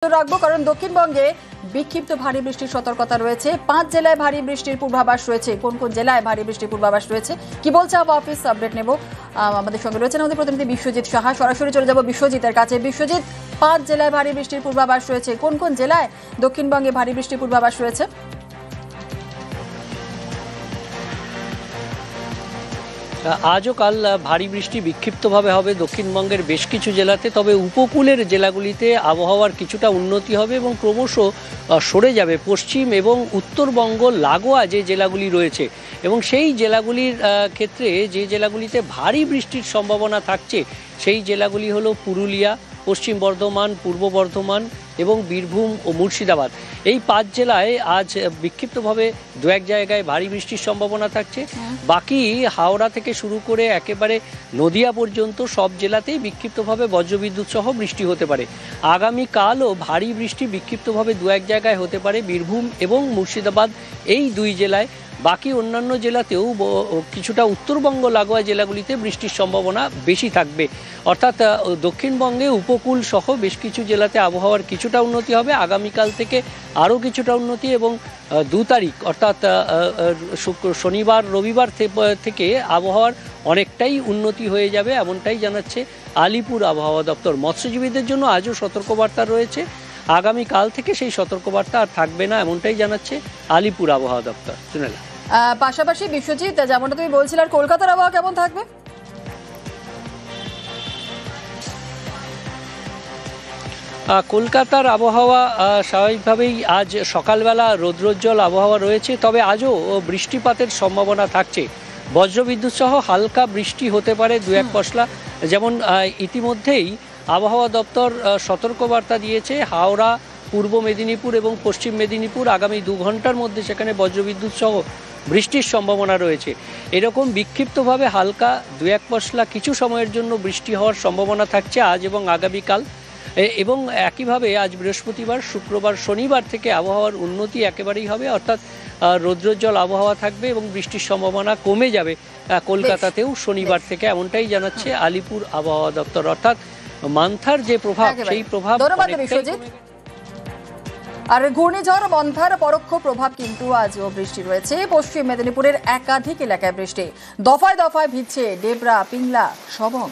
রাখবো কারণ দক্ষিণবঙ্গে বিক্ষিপ্ত ভারী বৃষ্টির সতর্কতা রয়েছে। 5 জেলায় ভারী বৃষ্টির পূর্বাভাস রয়েছে। কোন কোন জেলায় ভারী বৃষ্টির পূর্বাভাস রয়েছে কি বলছে আবহাওয়া অফিস, আপডেট নেব। আমাদের সঙ্গে রয়েছেন আমাদের প্রতিনিধি বিশ্বজিৎ সাহা। সরাসরি চলে যাব বিশ্বজিতের কাছে। বিশ্বজিৎ, 5 জেলায় ভারী বৃষ্টির পূর্বাভাস রয়েছে, কোন কোন জেলায় দক্ষিণবঙ্গে ভারী বৃষ্টির পূর্বাভাস রয়েছে? আজও কাল ভারী বৃষ্টি বিক্ষিপ্তভাবে হবে দক্ষিণবঙ্গের বেশ কিছু জেলাতে, তবে উপকূলের জেলাগুলিতে আবহাওয়ার কিছুটা উন্নতি হবে এবং ক্রমশ সরে যাবে পশ্চিম এবং উত্তরবঙ্গ লাগোয়া যে জেলাগুলি রয়েছে। এবং সেই জেলাগুলির ক্ষেত্রে যে জেলাগুলিতে ভারী বৃষ্টির সম্ভাবনা থাকছে সেই জেলাগুলি হলো পুরুলিয়া, পশ্চিম বর্ধমান, পূর্ব বর্ধমান এবং বীরভূম ও মুর্শিদাবাদ। এই 5 জেলায় আজ বিক্ষিপ্তভাবে দু এক জায়গায় ভারী বৃষ্টির সম্ভাবনা থাকছে। বাকি হাওড়া থেকে শুরু করে একেবারে নদিয়া পর্যন্ত সব জেলাতেই বিক্ষিপ্তভাবে বজ্রবিদ্যুৎ সহ বৃষ্টি হতে পারে। আগামীকালও ভারী বৃষ্টি বিক্ষিপ্তভাবে দু এক জায়গায় হতে পারে বীরভূম এবং মুর্শিদাবাদ এই 2 জেলায়। বাকি অন্যান্য জেলাতেও কিছুটা উত্তরবঙ্গ লাগোয়া জেলাগুলিতে বৃষ্টির সম্ভাবনা বেশি থাকবে। অর্থাৎ দক্ষিণবঙ্গে উপকূল সহ বেশ কিছু জেলাতে আবহাওয়ার কিছুটা উন্নতি হবে আগামীকাল থেকে, আরও কিছুটা উন্নতি, এবং 2 তারিখ অর্থাৎ শনিবার রবিবার থেকে আবহাওয়ার অনেকটাই উন্নতি হয়ে যাবে, এমনটাই জানাচ্ছে আলিপুর আবহাওয়া দপ্তর। মৎস্যজীবীদের জন্য আজও সতর্কবার্তা রয়েছে, আগামীকাল থেকে সেই সতর্কবার্তা আর থাকবে না, এমনটাই জানাচ্ছে আলিপুর আবহাওয়া দপ্তর। শুনেলাম। পাশাপাশি বিশ্বজিৎ, যেমনটা তুমি বলছিলে, আর কলকাতার আবহাওয়া কেমন থাকবে? কলকাতার আবহাওয়া স্বাভাবিকভাবেই আজ সকালবেলা রৌদ্রোজ্জ্বল আবহাওয়া রয়েছে, তবে আজও বৃষ্টিপাতের সম্ভাবনা থাকছে। বজ্রবিদ্যুৎ সহ হালকা বৃষ্টি হতে পারে 2-1 পশলা। যেমন ইতিমধ্যেই আবহাওয়া দপ্তর সতর্কবার্তা দিয়েছে হাওড়া, পূর্ব মেদিনীপুর এবং পশ্চিম মেদিনীপুর আগামী 2 ঘন্টার মধ্যে সেখানে বজ্রবিদ্যুৎ সহ বৃষ্টির সম্ভাবনা রয়েছে। এরকম বিক্ষিপ্তভাবে হালকা 2-1 পশলা কিছু সময়ের জন্য বৃষ্টি হওয়ার সম্ভাবনা থাকছে আজ এবং আগামীকাল। এবং একইভাবে আজ বৃহস্পতিবার, শুক্রবার, শনিবার থেকে আবহাওয়ার উন্নতি একেবারেই হবে, অর্থাৎ রৌদ্রোজ্জ্বল আবহাওয়া থাকবে এবং বৃষ্টির সম্ভাবনা কমে যাবে কলকাতাতেও শনিবার থেকে, এমনটাই জানাচ্ছে আলিপুর আবহাওয়া দপ্তর। অর্থাৎ মান্থার যে প্রভাব, সেই প্রভাব। আর ঘূর্ণিঝড় মন্থার পরোক্ষ প্রভাব কিন্তু আজও বৃষ্টি রয়েছে। পশ্চিম মেদিনীপুরের একাধিক এলাকায় বৃষ্টি, দফায় দফায় ভিজছে ডেবরা, পিংলা, সবং।